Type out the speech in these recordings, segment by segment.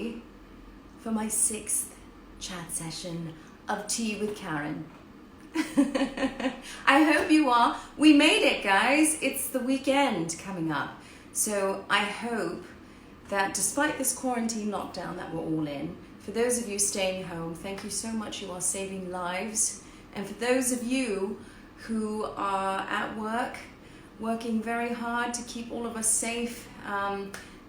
ready for my 6th chat session of Tea with Karen? I hope you are. We made it, guys. It's the weekend coming up. So I hope that despite this quarantine lockdown that we're all in, for those of you staying home, thank you so much. You are saving lives. And for those of you who are at work, working very hard to keep all of us safe,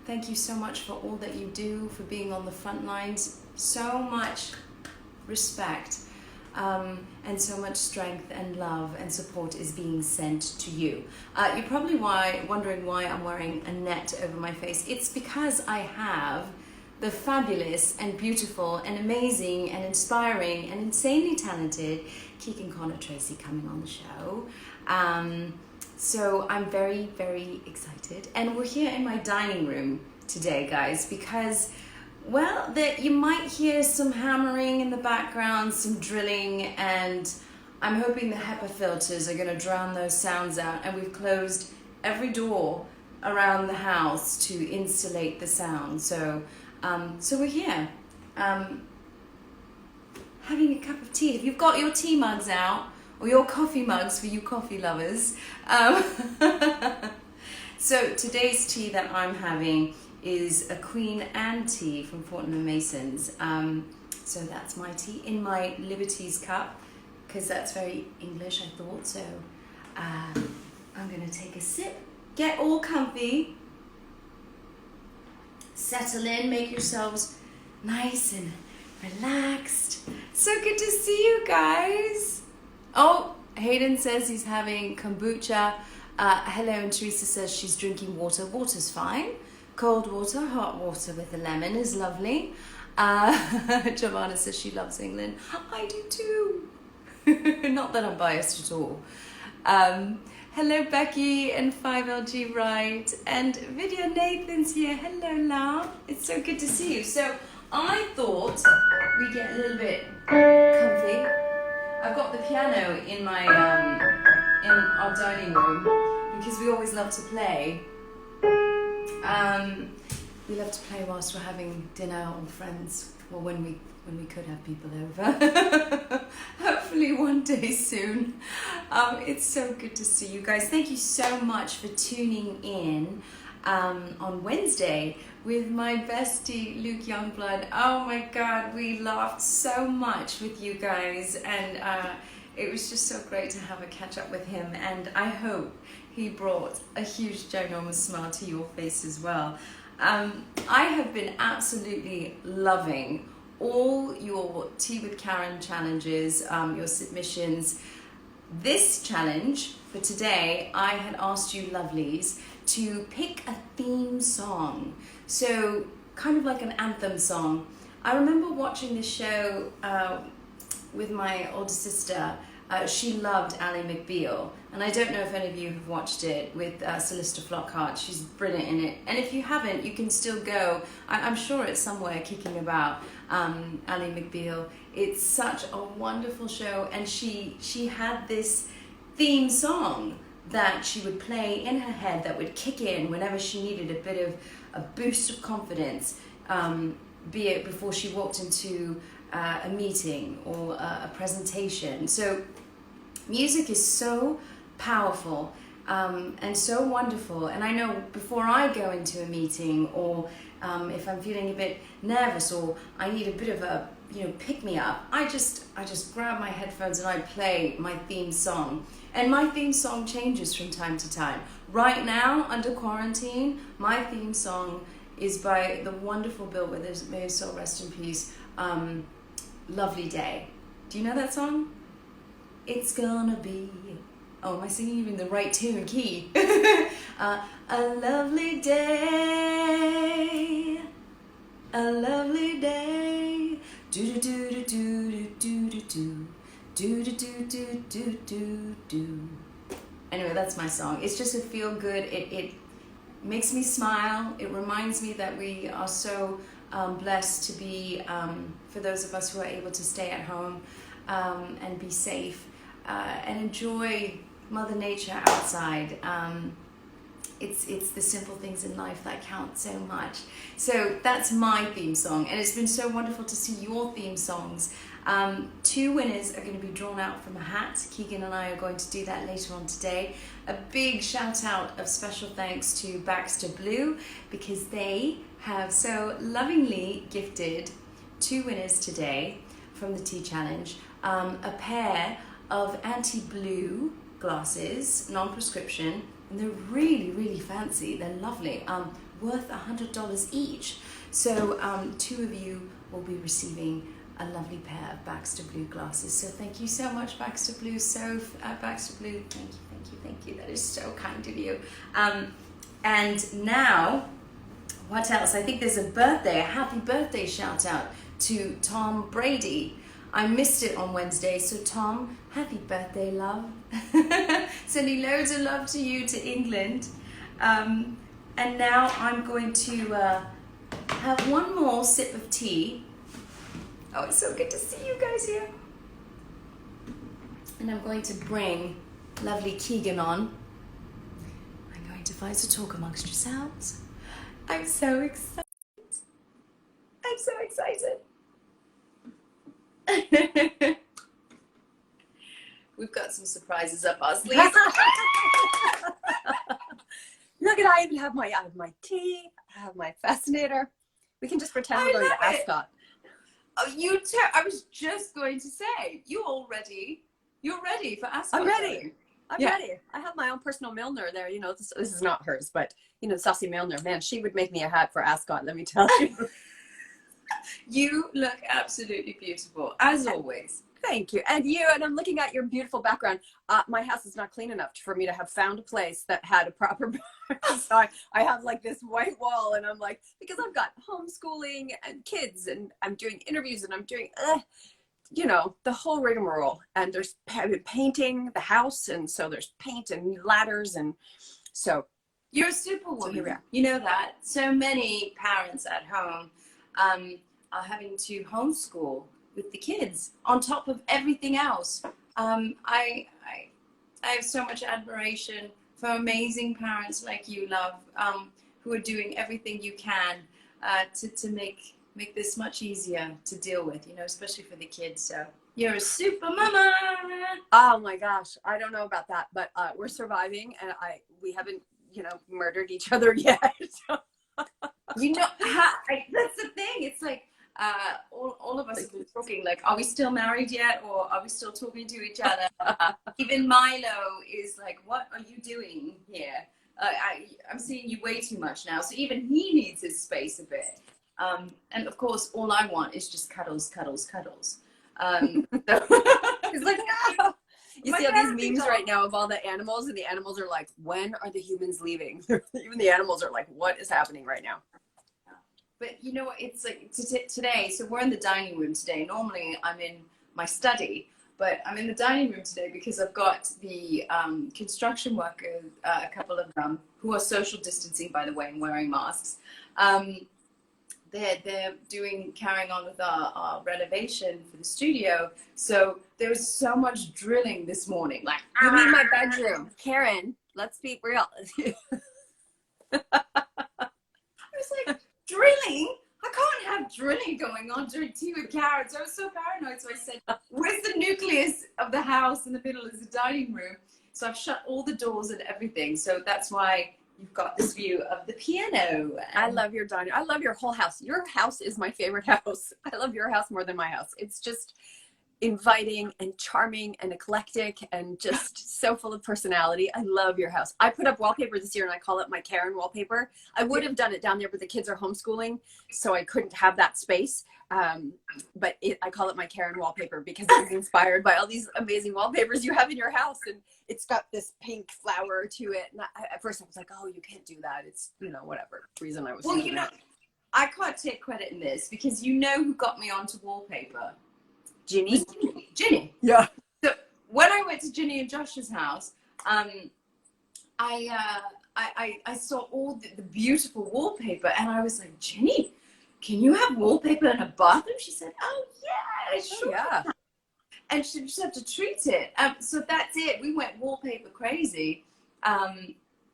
thank you so much for all that you do, for being on the front lines. So much respect and so much strength and love and support is being sent to you. You're probably wondering why I'm wearing a net over my face. It's because I have the fabulous and beautiful and amazing and inspiring and insanely talented Keegan Tracy coming on the show. So I'm very, very excited. And we're here in my dining room today, guys, because, well, you might hear some hammering in the background, some drilling, and I'm hoping the HEPA filters are going to drown those sounds out. And we've closed every door around the house to insulate the sound. So we're here having a cup of tea. If you've got your tea mugs out, or your coffee mugs for you coffee lovers. So today's tea that I'm having is a Queen Anne tea from Fortnum & Mason's. So that's my tea in my Liberties cup, because that's very English, I thought. So I'm gonna take a sip, get all comfy, settle in, make yourselves nice and relaxed. So good to see you guys. Oh, Hayden says he's having kombucha. Hello, and Teresa says she's drinking water. Water's fine. Cold water, hot water with a lemon is lovely. Giovanna says she loves England. I do too. Not that I'm biased at all. Hello, Becky and 5LG Wright. And Vidya Nathan's here. Hello, love. It's so good to see you. So I thought we'd get a little bit comfy. I've got the piano in my in our dining room because we always love to play. We love to play whilst we're having dinner or friends, or when we could have people over. Hopefully one day soon. It's so good to see you guys. Thank you so much for tuning in on Wednesday with my bestie Luke Youngblood. Oh my God, we laughed so much with you guys, and it was just so great to have a catch up with him, and I hope he brought a huge ginormous smile to your face as well. I have been absolutely loving all your Tea with Karen challenges, your submissions. This challenge for today, I had asked you lovelies to pick a theme song. So kind of like an anthem song. I remember watching this show with my older sister. She loved Ally McBeal, and I don't know if any of you have watched it with Celista Flockhart. She's brilliant in it, and if you haven't, you can still go. I'm sure it's somewhere kicking about. Ally McBeal. It's such a wonderful show, and she had this theme song that she would play in her head that would kick in whenever she needed a bit of a boost of confidence, be it before she walked into a meeting or a presentation. So music is so powerful and so wonderful. And I know before I go into a meeting, or if I'm feeling a bit nervous or I need a bit of a pick me up, I just grab my headphones and I play my theme song. And my theme song changes from time to time. Right now, under quarantine, my theme song is by the wonderful Bill Withers, may his soul rest in peace, Lovely Day. Do you know that song? It's gonna be, oh, am I singing even the right tune and key? A lovely day, a lovely day, do do do do do do do do do do do do do do. Anyway, that's my song. It's just a feel good. It makes me smile. It reminds me that we are so blessed to be, for those of us who are able to stay at home and be safe and enjoy Mother Nature outside. it's the simple things in life that count so much. So that's my theme song, and it's been so wonderful to see your theme songs. 2 winners are going to be drawn out from a hat. Keegan and I are going to do that later on today. A big shout out of special thanks to Baxter Blue, because they have so lovingly gifted 2 winners today from the Tea Challenge a pair of anti-blue glasses, non-prescription, and they're really, really fancy. They're lovely, worth $100 each. So 2 of you will be receiving a lovely pair of Baxter Blue glasses. So thank you so much, Baxter Blue. Baxter Blue, thank you, thank you, thank you. That is so kind of you. And now, what else? I think there's a happy birthday shout out to Tom Brady. I missed it on Wednesday, so Tom, happy birthday, love. Sending loads of love to you, to England. And now I'm going to have one more sip of tea. Oh, it's so good to see you guys here. And I'm going to bring lovely Keegan on. I'm going to find to talk amongst yourselves. I'm so excited. I'm so excited. We've got some surprises up our sleeves. Look at, I have my tea, I have my fascinator. We can just pretend we're going to Ascot. Oh, I was just going to say, you're ready for Ascot. I'm ready. I'm ready. I have my own personal Milner there. You know, this is not hers, but you know, Saucy Milner, man, she would make me a hat for Ascot, let me tell you. You look absolutely beautiful, as always. Thank you. And I'm looking at your beautiful background. My house is not clean enough for me to have found a place that had a proper so I have like this white wall, and I'm like, because I've got homeschooling and kids, and I'm doing interviews, and I'm doing, you know, the whole rigmarole. And there's painting the house, and so there's paint and ladders, and so. You're a superwoman. So here we are. You know that. So many parents at home are having to homeschool with the kids on top of everything else. I have so much admiration for amazing parents like you, love, who are doing everything you can to make this much easier to deal with, you know, especially for the kids. So you're a super mama. Oh my gosh, I don't know about that, but we're surviving, and we haven't, you know, murdered each other yet. You know, that's the thing. It's like all of us have been talking, like, are we still married yet, or are we still talking to each other? Even Milo is like, what are you doing here? I'm seeing you way too much now. So even he needs his space a bit. And of course, all I want is just cuddles, cuddles, cuddles. It's like, no. You see all these memes right now of all the animals, and the animals are like, when are the humans leaving? Even the animals are like, what is happening right now? But you know what, it's like today, so we're in the dining room today. Normally I'm in my study, but I'm in the dining room today because I've got the construction workers, a couple of them, who are social distancing, by the way, and wearing masks. They're carrying on with our renovation for the studio. So there was so much drilling this morning. Like, you mean my bedroom? Karen, let's be real. I was like, drilling? I can't have drilling going on during tea with Karen. So I was so paranoid. So I said, where's the nucleus of the house? In the middle is the dining room. So I've shut all the doors and everything. So that's why you've got this view of the piano. I love your dining. I love your whole house. Your house is my favorite house. I love your house more than my house. It's just inviting and charming and eclectic and just so full of personality. I love your house. I put up wallpaper this year, and I call it my Karen wallpaper. I would have done it down there, but the kids are homeschooling, so I couldn't have that space. But I call it my Karen wallpaper because it was inspired by all these amazing wallpapers you have in your house, and it's got this pink flower to it. And at first I was like, oh, you can't do that. It's, you know, whatever reason I was. Well, you know, I can't take credit in this because you know who got me onto wallpaper. Ginny. Yeah. So when I went to Ginny and Josh's house, I saw all the beautiful wallpaper, and I was like, Ginny, can you have wallpaper in a bathroom? She said, oh yeah, sure. Oh, yeah. And she just had to treat it. So that's it. We went wallpaper crazy.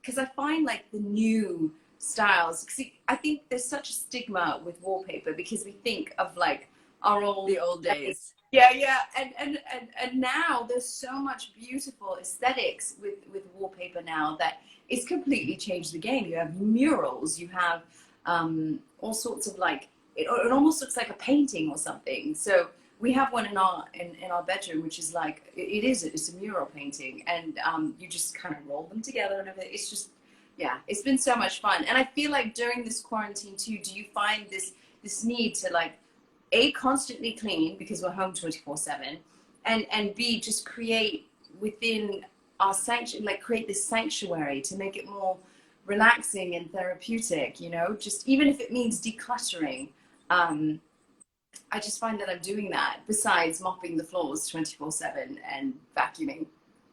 because I find like the new styles, because I think there's such a stigma with wallpaper because we think of like our old The old days. yeah, yeah, and now there's so much beautiful aesthetics with wallpaper now that it's completely changed the game. You have murals, you have all sorts of like it almost looks like a painting or something. So we have one in our bedroom, which is like it's a mural painting, and you just kind of roll them together and everything. It's just yeah, it's been so much fun, and I feel like during this quarantine too, do you find this need to like a constantly clean because we're home 24/7, and b just create within our sanctuary, like create this sanctuary to make it more relaxing and therapeutic, you know, just even if it means decluttering. um I just find that I'm doing that besides mopping the floors 24/7 and vacuuming.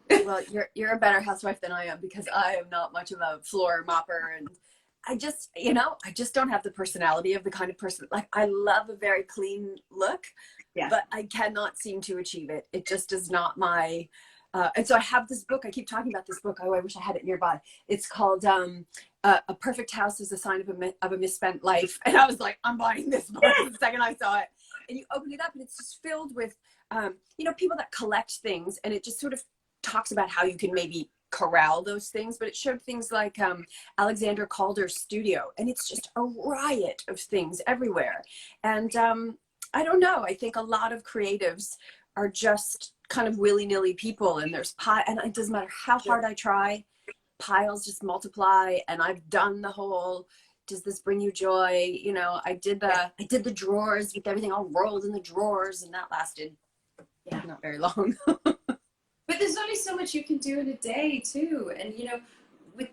Well, you're a better housewife than I am, because I am not much of a floor mopper, and I just, I just don't have the personality of the kind of person, like, I love a very clean look, Yeah. but I cannot seem to achieve it. It just is not my, and so I have this book, I keep talking about this book. Oh, I wish I had it nearby. It's called A Perfect House is a Sign of a Misspent Life. And I was like, I'm buying this book the second I saw it. And you open it up and it's just filled with, people that collect things, and it just sort of talks about how you can maybe corral those things, but it showed things like Alexander Calder's studio, and it's just a riot of things everywhere. And I don't know, I think a lot of creatives are just kind of willy-nilly people, and there's and it doesn't matter how hard I try, piles just multiply. And I've done the whole, does this bring you joy? I did the drawers with everything all rolled in the drawers, and that lasted not very long. But there's only so much you can do in a day too, and with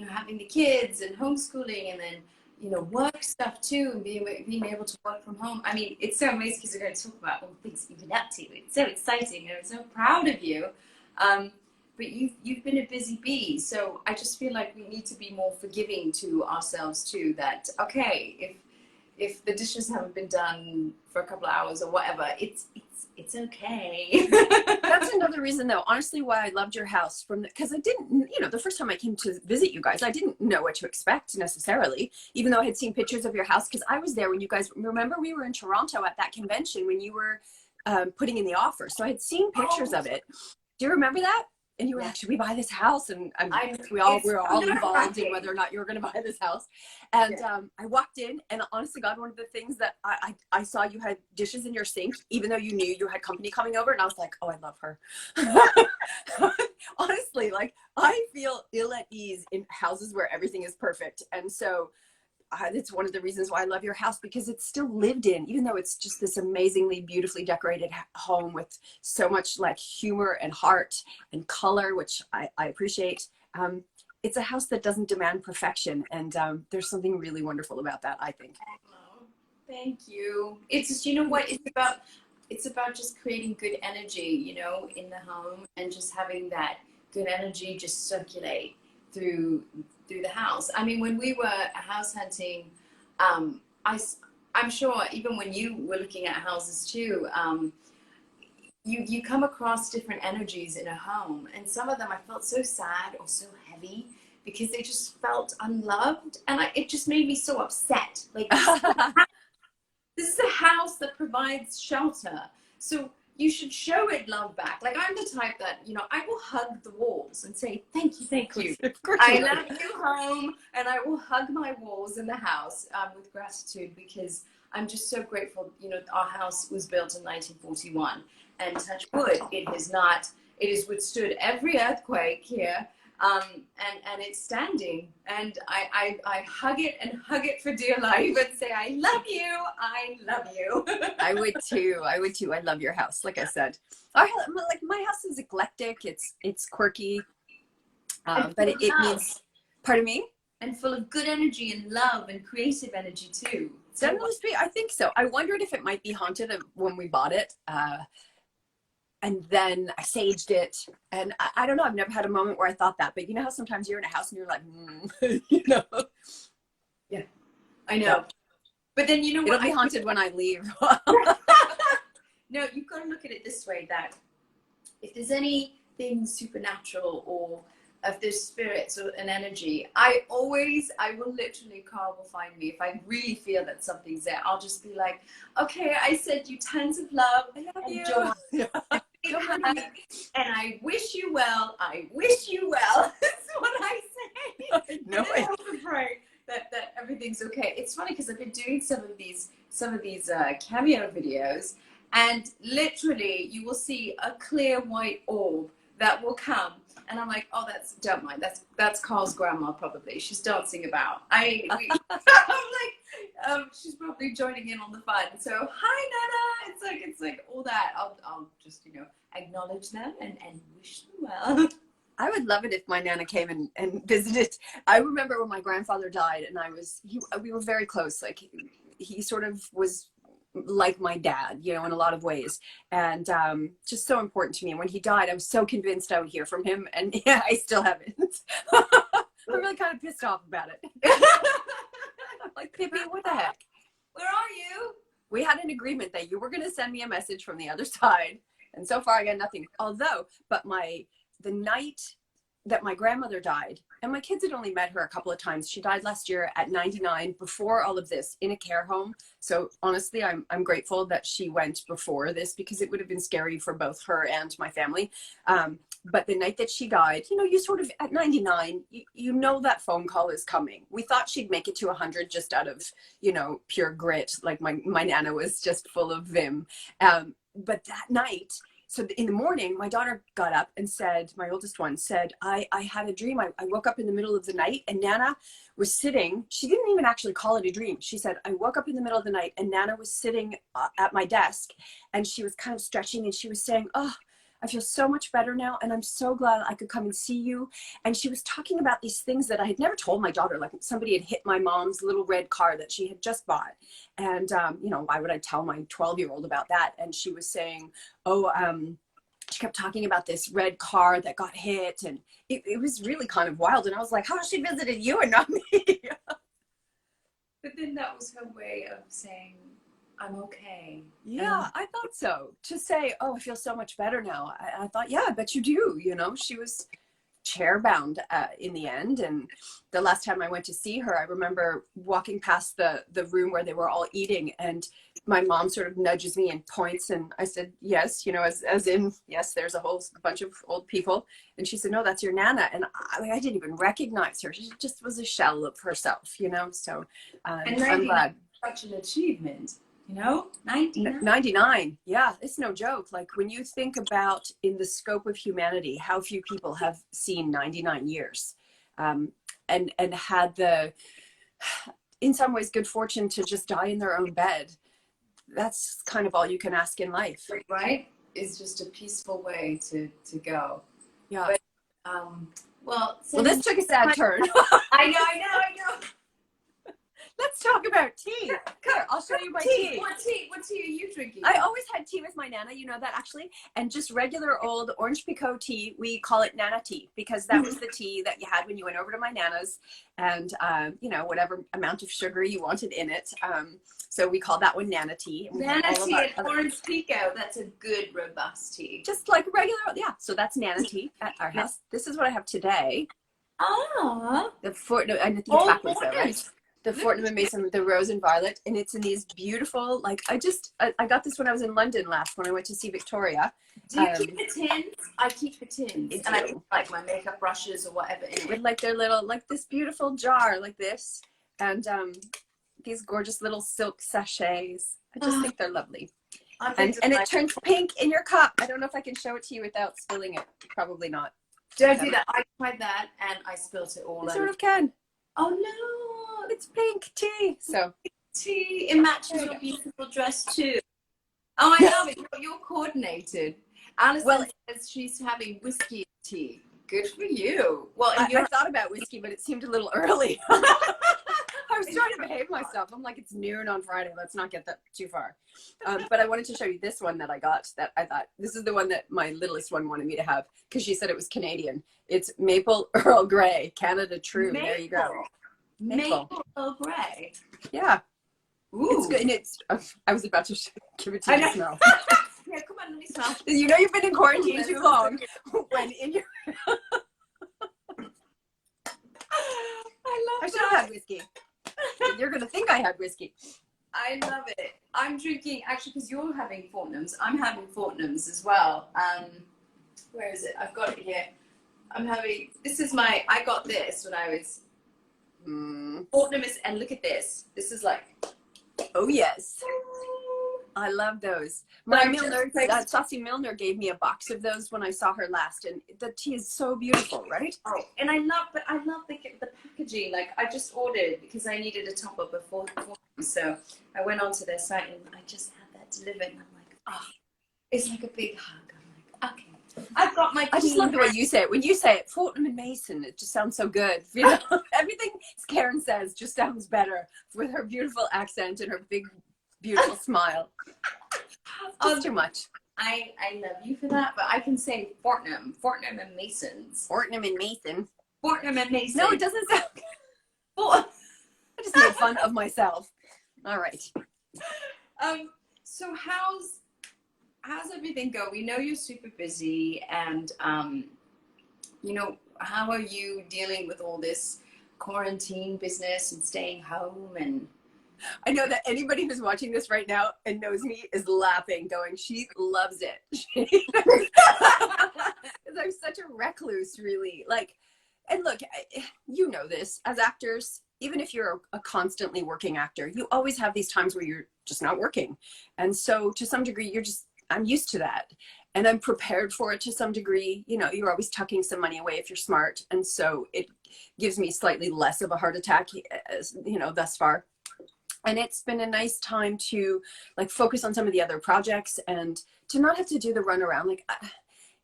having the kids and homeschooling, and then work stuff too, and being able to work from home. I mean, it's so amazing because we're going to talk about all the things you've been up to. It's so exciting, and I'm so proud of you. But you've been a busy bee, so I just feel like we need to be more forgiving to ourselves too. That okay, if the dishes haven't been done for a couple of hours or whatever, it's okay. That's another reason, though, honestly, why I loved your house, because I didn't, the first time I came to visit you guys, I didn't know what to expect necessarily, even though I had seen pictures of your house, because I was there when you guys, remember we were in Toronto at that convention when you were putting in the offer. So I had seen pictures of it. Do you remember that? And you were like, should we buy this house? And we were all involved in whether or not you were going to buy this house. And I walked in, and honestly, God, one of the things that I saw, you had dishes in your sink, even though you knew you had company coming over. And I was like, oh, I love her. Honestly, like, I feel ill at ease in houses where everything is perfect. And so it's one of the reasons why I love your house, because it's still lived in, even though it's just this amazingly beautifully decorated home with so much like humor and heart and color, which I appreciate. It's a house that doesn't demand perfection, and there's something really wonderful about that, I think. Oh, thank you. It's just, what it's about just creating good energy, in the home, and just having that good energy just circulate through the house. I mean, when we were house hunting, I'm sure even when you were looking at houses too, you come across different energies in a home, and some of them I felt so sad or so heavy because they just felt unloved, and it just made me so upset. Like, this is a house that provides shelter, so you should show it love back. Like, I'm the type that, I will hug the walls and say, thank you. I love you, home, and I will hug my walls in the house with gratitude, because I'm just so grateful. Our house was built in 1941, and touch wood, it has withstood every earthquake here. And it's standing, and I hug it and hug it for dear life and say, I love you. I would too. I love your house. Like I said, my house is eclectic. It's quirky, but it means, pardon me? And full of good energy and love and creative energy too. Generally speaking, I think so. I wondered if it might be haunted when we bought it. And then I saged it, and I don't know, I've never had a moment where I thought that, but you know how sometimes you're in a house and you're like, Yeah, I know. Yeah. But then it'll be haunted when I leave. No, you've got to look at it this way, that if there's anything supernatural or of this spirit or an energy, I will literally, Carl will find me. If I really feel that something's there, I'll just be like, okay, I send you tons of love I love and you. joy. Yeah. And I wish you well. I wish you well. That's what I say. I know And I it. hope and pray that everything's okay. It's funny because I've been doing some of these cameo videos, and literally you will see a clear white orb that will come, and I'm like, oh, don't mind, that's Carl's grandma, probably, she's dancing about. I'm like, she's probably joining in on the fun. So hi Nana, it's like all that. I'll just acknowledge them and wish them well. I would love it if my Nana came and visited. I remember when my grandfather died, and we were very close. Like he sort of was like my dad, in a lot of ways, and just so important to me. And when he died, I was so convinced I would hear from him, and yeah, I still haven't. I'm really kind of pissed off about it. I'm like, Pippi, what the heck? Where are you? We had an agreement that you were going to send me a message from the other side, and so far I got nothing. But the night that my grandmother died, and my kids had only met her a couple of times. She died last year at 99, before all of this, in a care home. So honestly, I'm grateful that she went before this, because it would have been scary for both her and my family. But the night that she died, you sort of, at 99, you know that phone call is coming. We thought she'd make it to 100 just out of, pure grit. Like my Nana was just full of vim. But that night, so in the morning, my daughter got up and said, my oldest one said, I had a dream. I woke up in the middle of the night, and Nana was sitting. She didn't even actually call it a dream. She said, I woke up in the middle of the night, and Nana was sitting at my desk, and she was kind of stretching, and she was saying, oh, I feel so much better now, and I'm so glad I could come and see you. And she was talking about these things that I had never told my daughter, like somebody had hit my mom's little red car that she had just bought. And, why would I tell my 12-year-old about that? And she was saying, she kept talking about this red car that got hit, and it was really kind of wild. And I was like, how she visited you and not me? But then that was her way of saying, I'm okay. Yeah, I thought so. To say, oh, I feel so much better now. I thought, yeah, I bet you do. She was chair bound in the end. And the last time I went to see her, I remember walking past the room where they were all eating, and my mom sort of nudges me and points, and I said, yes, as in, yes, there's a whole bunch of old people. And she said, no, that's your Nana. And I didn't even recognize her. She just was a shell of herself, so and I'm glad. Such an achievement. 99. Yeah, it's no joke. Like, when you think about, in the scope of humanity, how few people have seen 99 years, and had the, in some ways, good fortune to just die in their own bed. That's kind of all you can ask in life, right? It's just a peaceful way to go. Yeah. But, well, this took a sad turn. I know. Let's talk about tea. Here, I'll show you my tea. What tea are you drinking? I always had tea with my Nana, you know that, actually. And just regular old orange pekoe tea. We call it Nana tea, because that was the tea that you had when you went over to my Nana's, and whatever amount of sugar you wanted in it. So we call that one Nana tea. Nana tea and orange pekoe. That's a good robust tea. Just like regular, yeah. So that's Nana tea at our house. This is what I have today. Ah. I think it's backwards though, right? The Fortnum and Mason, the rose and violet, and it's in these beautiful, like, I got this when I was in London last, when I went to see Victoria. Do you keep the tins? I keep the tins, and I put, like, my makeup brushes or whatever in it. With like their little, like this beautiful jar like this, and these gorgeous little silk sachets. I just think they're lovely. And it turns pink in your cup. I don't know if I can show it to you without spilling it. Probably not. Don't do that. I tried that and I spilled it all over. Sort of can. Oh no, it's pink tea. So tea, it matches your beautiful dress too. Oh, I love it. You're coordinated. Alison says she's having whiskey tea. Good for you. Well, I thought about whiskey, but it seemed a little early. I was trying to behave myself. I'm like, it's noon on Friday. Let's not get that too far. But I wanted to show you this one that I got, that I thought, this is the one that my littlest one wanted me to have, because she said it was Canadian. It's Maple Earl Grey, Canada True. There you go. Maple Earl Grey. Yeah. Ooh. It's good. And it's, I was about to give it to you to smell. Yeah, come on, let me smell. You know you've been in quarantine too long when in your... I should have had whiskey. You're going to think I had whiskey. I love it. I'm drinking, actually, because you're having Fortnum's. I'm having Fortnum's as well. Where is it? I've got it here. I'm having, I got this when I was, Fortnum's, and look at this. This is like, oh yes. I love those. My Milner, Saucy Milner gave me a box of those when I saw her last, and the tea is so beautiful, right? Oh, and I love the packaging. Like, I just ordered because I needed a top up before, so I went onto their site and I just had that delivered, and I'm like, oh, it's like a big hug. I'm like, okay. I've got my. I just love the way you say it. When you say it, Fortnum and Mason, it just sounds so good. You know, everything Karen says just sounds better with her beautiful accent and her big, beautiful smile. Just too much. I love you for that, but I can say Fortnum and Masons. Fortnum and Mason. Fortnum and Mason. No, it doesn't sound good. I just made fun of myself. All right. So how's everything go? We know you're super busy, and you know, how are you dealing with all this quarantine business and staying home? And I know that anybody who's watching this right now and knows me is laughing, going, she loves it. Because I'm such a recluse, really. Like, and look, you know this, as actors, even if you're a constantly working actor, you always have these times where you're just not working. And so to some degree, I'm used to that. And I'm prepared for it to some degree. You know, you're always tucking some money away if you're smart. And so it gives me slightly less of a heart attack, as, you know, thus far. And it's been a nice time to like focus on some of the other projects and to not have to do the runaround. Like,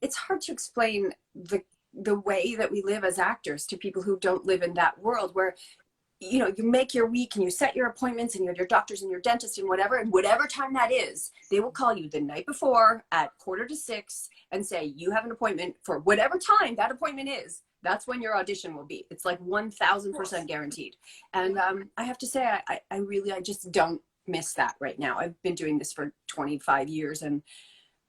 it's hard to explain the way that we live as actors to people who don't live in that world where, you know, you make your week and you set your appointments and you have your doctors and your dentist and whatever time that is, they will call you the night before at 5:45 and say, you have an appointment for whatever time that appointment is. That's when your audition will be. It's like 1000% guaranteed. And I have to say, I just don't miss that right now. I've been doing this for 25 years and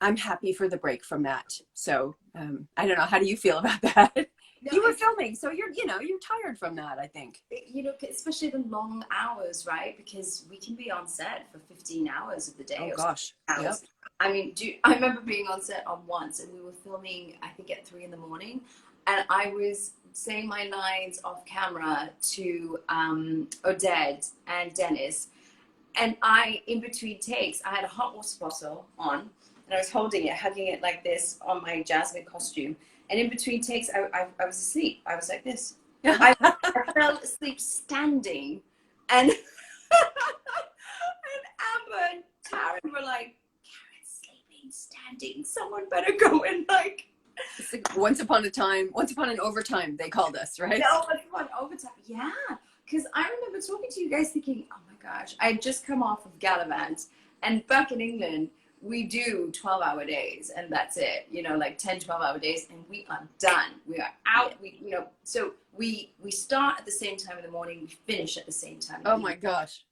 I'm happy for the break from that. So I don't know. How do you feel about that? No, you were filming, so you're tired from that, I think. You know, especially the long hours, right? Because we can be on set for 15 hours of the day. Oh gosh. Yep. I mean, I remember being on set on once, and we were filming, I think, at 3 a.m, and I was saying my lines off camera to Odette and Dennis, and in between takes, I had a hot water bottle on, and I was holding it, hugging it like this on my Jasmine costume. And in between takes, I was asleep. I was like this. I fell asleep standing. And, and Amber and Taryn were like, Karen's sleeping standing. Someone better go and like. It's like once upon an overtime, they called us, right? No, once upon overtime. Yeah. Because I remember talking to you guys thinking, oh my gosh, I had just come off of Gallivant. And back in England, we do 12-hour days and that's it, you know, like 10, 12-hour days, and we are done. We are out. So we start at the same time in the morning, we finish at the same time. Oh my gosh.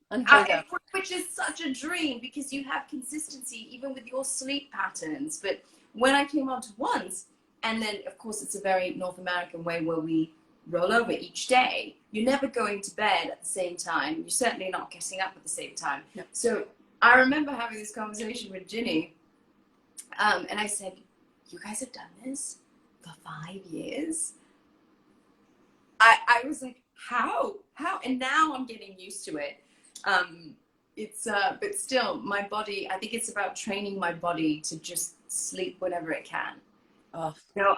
Which is such a dream because you have consistency even with your sleep patterns. But when I came on to once, and then of course it's a very North American way where we roll over each day, you're never going to bed at the same time. You're certainly not getting up at the same time. Yep. So I remember having this conversation with Ginny, and I said, you guys have done this for 5 years? I was like, how? And now I'm getting used to it. But still, my body, I think it's about training my body to just sleep whenever it can. Oh, no,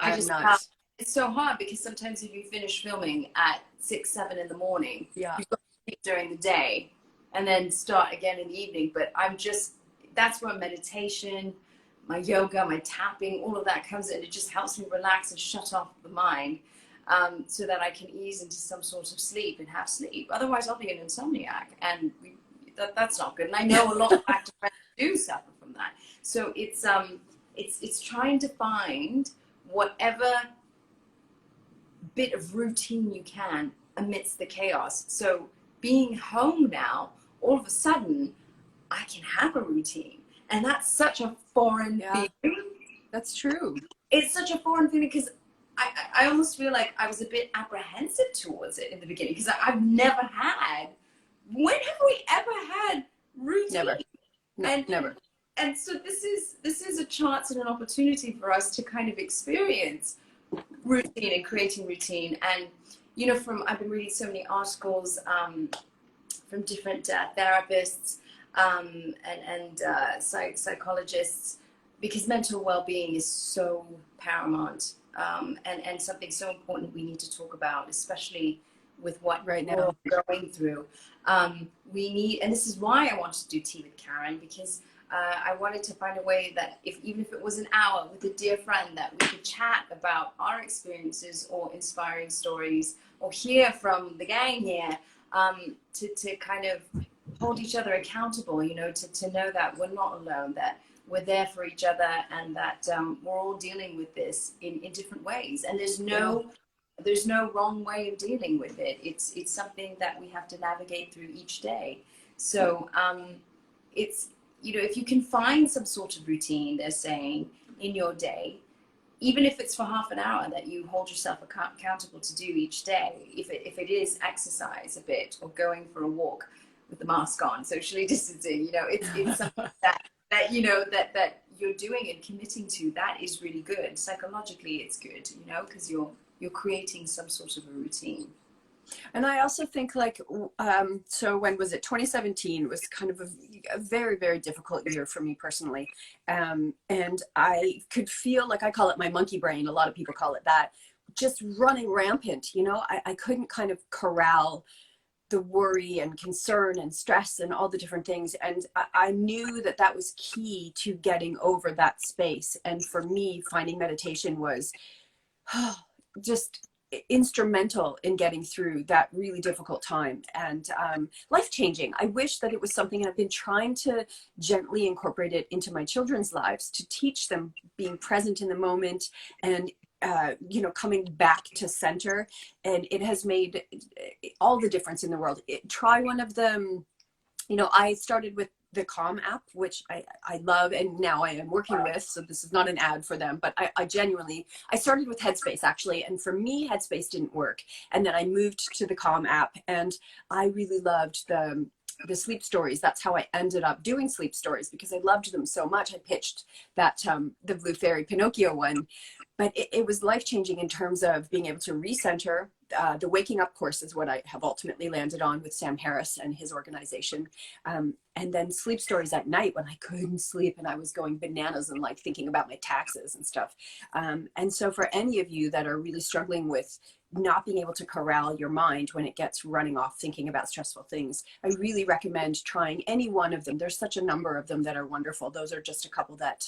it's so hard because sometimes if you finish filming at 6, 7 in the morning, yeah, you've got to sleep during the day and then start again in the evening. But that's where meditation, my yoga, my tapping, all of that comes in. It just helps me relax and shut off the mind so that I can ease into some sort of sleep and have sleep. Otherwise, I'll be an insomniac, and that's not good. And I know a lot of actors do suffer from that. So it's trying to find whatever bit of routine you can amidst the chaos. So being home now, all of a sudden, I can have a routine. And that's such a foreign feeling. That's true. It's such a foreign feeling because I almost feel like I was a bit apprehensive towards it in the beginning because I've never had. When have we ever had routine? Never. No, and never. and so this is a chance and an opportunity for us to kind of experience routine and creating routine. And you know, from I've been reading so many articles from different therapists and psychologists, because mental well-being is so paramount, and something so important we need to talk about, especially with what Right we're now. all going through. We need, and this is why I wanted to do tea with Karen, because I wanted to find a way that even if it was an hour with a dear friend, that we could chat about our experiences or inspiring stories, or hear from the gang here, to kind of hold each other accountable, you know, to know that we're not alone, that we're there for each other, and that we're all dealing with this in different ways. And there's no wrong way of dealing with it. It's something that we have to navigate through each day. So it's, you know, if you can find some sort of routine, they're saying, in your day, even if it's for half an hour, that you hold yourself accountable to do each day, if it is exercise a bit, or going for a walk with the mask on, socially distancing, you know, it's something that you know that you're doing and committing to, that is really good. Psychologically, it's good, you know, because you're creating some sort of a routine. And I also think, like, so when was it? 2017 was kind of a very, very difficult year for me personally. And I could feel, like, I call it my monkey brain. A lot of people call it that, just running rampant. You know, I couldn't kind of corral the worry and concern and stress and all the different things. And I knew that that was key to getting over that space. And for me, finding meditation was just instrumental in getting through that really difficult time, and life-changing. I wish that it was something, and I've been trying to gently incorporate it into my children's lives, to teach them being present in the moment, and you know, coming back to center. And it has made all the difference in the world. Try one of them. You know, I started with the Calm app, which I love, and now I am working with, so this is not an ad for them, but I genuinely, I started with Headspace actually, and for me, Headspace didn't work. And then I moved to the Calm app, and I really loved the sleep stories. That's how I ended up doing sleep stories, because I loved them so much. I pitched that the Blue Fairy Pinocchio one, but it was life-changing in terms of being able to recenter. The Waking Up course is what I have ultimately landed on with Sam Harris and his organization. And then sleep stories at night when I couldn't sleep and I was going bananas and like thinking about my taxes and stuff. And so for any of you that are really struggling with not being able to corral your mind when it gets running off thinking about stressful things, I really recommend trying any one of them. There's such a number of them that are wonderful. Those are just a couple that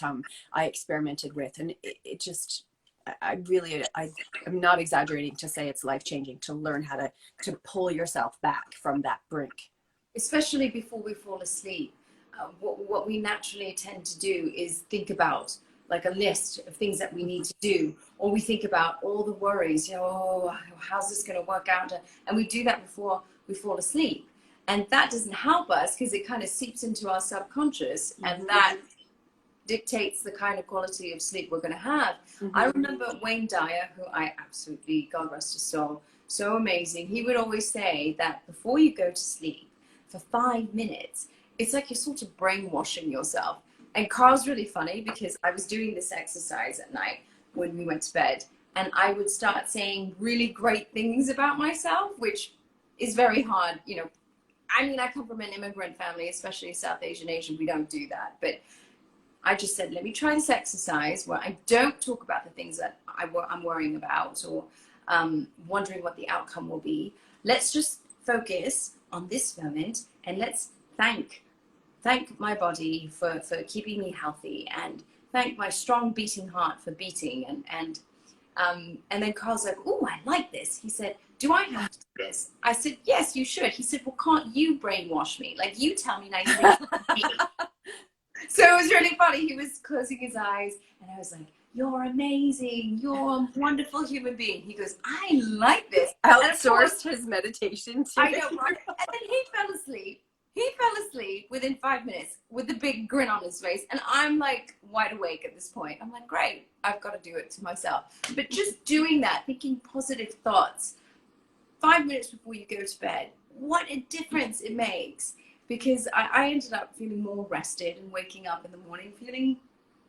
I experimented with, and it just, I'm not exaggerating to say it's life-changing to learn how to pull yourself back from that brink. Especially before we fall asleep. What we naturally tend to do is think about like a list of things that we need to do, or we think about all the worries, you know, oh, how's this going to work out? And we do that before we fall asleep. And that doesn't help us, because it kind of seeps into our subconscious, and that dictates the kind of quality of sleep we're going to have. I remember Wayne Dyer, who I absolutely, God rest his soul, so amazing. He would always say that before you go to sleep, for 5 minutes, it's like you're sort of brainwashing yourself. And Carl's really funny, because I was doing this exercise at night when we went to bed, and I would start saying really great things about myself, which is very hard. You know, I mean, I come from an immigrant family, especially South Asian, we don't do that. But I just said, let me try this exercise where I don't talk about the things that I'm worrying about, or wondering what the outcome will be. Let's just focus on this moment, and let's thank my body for keeping me healthy, and thank my strong beating heart for beating. And then Carl's like, oh, I like this. He said, do I have to do this? I said, yes, you should. He said, well, can't you brainwash me? Like, you tell me nice things about me. So it was really funny. He was closing his eyes, and I was like, you're amazing. You're a wonderful human being. He goes, I like this. Outsourced his meditation to I know, right? And then he fell asleep. He fell asleep within 5 minutes with a big grin on his face. And I'm like wide awake at this point. I'm like, great, I've got to do it to myself. But just doing that, thinking positive thoughts 5 minutes before you go to bed, what a difference it makes. Because I ended up feeling more rested and waking up in the morning feeling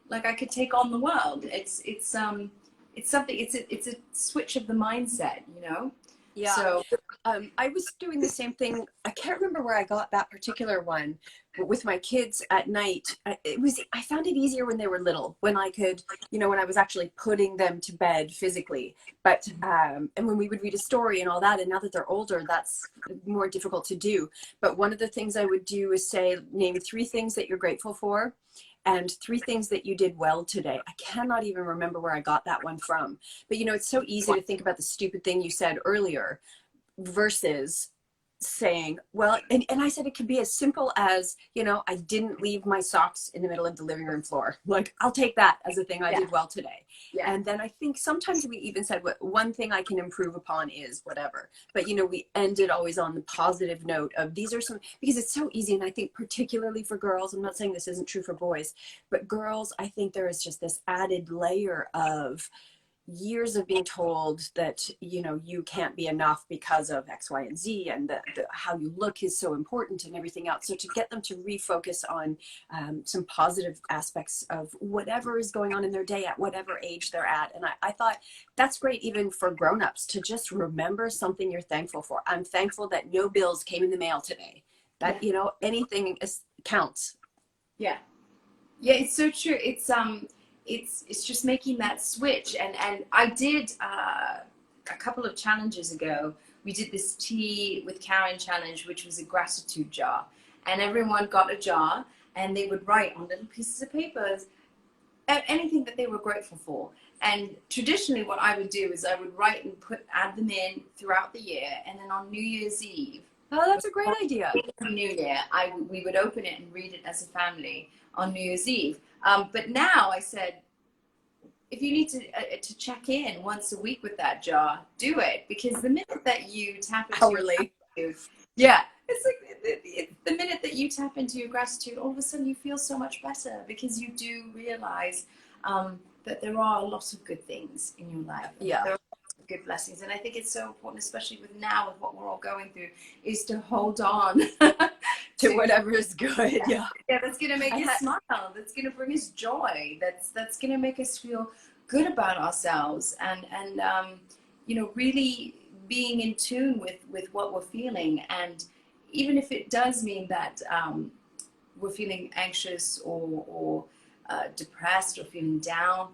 like I could take on the world. It's something, it's a switch of the mindset, you know? Yeah. So I was doing the same thing. I can't remember where I got that particular one, but with my kids at night, I found it easier when they were little, when I could, you know, when I was actually putting them to bed physically. But, and when we would read a story and all that, and now that they're older, that's more difficult to do. But one of the things I would do is say, name 3 things that you're grateful for and 3 things that you did well today. I cannot even remember where I got that one from. But, you know, it's so easy to think about the stupid thing you said earlier versus saying, well, and I said it could be as simple as, you know, I didn't leave my socks in the middle of the living room floor. Like, I'll take that as a thing I did well today. Yeah. And then I think sometimes we even said, what one thing I can improve upon is whatever. But, you know, we ended always on the positive note of these are some, because it's so easy. And I think particularly for girls, I'm not saying this isn't true for boys, but girls, I think there is just this added layer of years of being told that, you know, you can't be enough because of X, Y, and Z, and how you look is so important and everything else. So to get them to refocus on some positive aspects of whatever is going on in their day at whatever age they're at. And I thought that's great even for grownups to just remember something you're thankful for. I'm thankful that no bills came in the mail today. That, you know, anything counts. Yeah. Yeah, it's so true. It's just making that switch. And I did a couple of challenges ago. We did this tea with Karen challenge, which was a gratitude jar, and everyone got a jar, and they would write on little pieces of paper anything that they were grateful for. And traditionally, what I would do is I would write and add them in throughout the year, and then on New Year's Eve. Oh, that's a great idea. New Year, we would open it and read it as a family on New Year's Eve. But now I said, if you need to check in once a week with that jar, do it, because the minute that you tap into Hourly. yeah, it's like the minute that you tap into your gratitude, all of a sudden you feel so much better because you do realize that there are a lot of good things in your life. Yeah. There are good blessings, and I think it's so important, especially with what we're all going through, is to hold on to whatever is good. Yeah, that's gonna make us smile, that's gonna bring us joy, that's gonna make us feel good about ourselves, and you know, really being in tune with what we're feeling. And even if it does mean that we're feeling anxious or depressed or feeling down,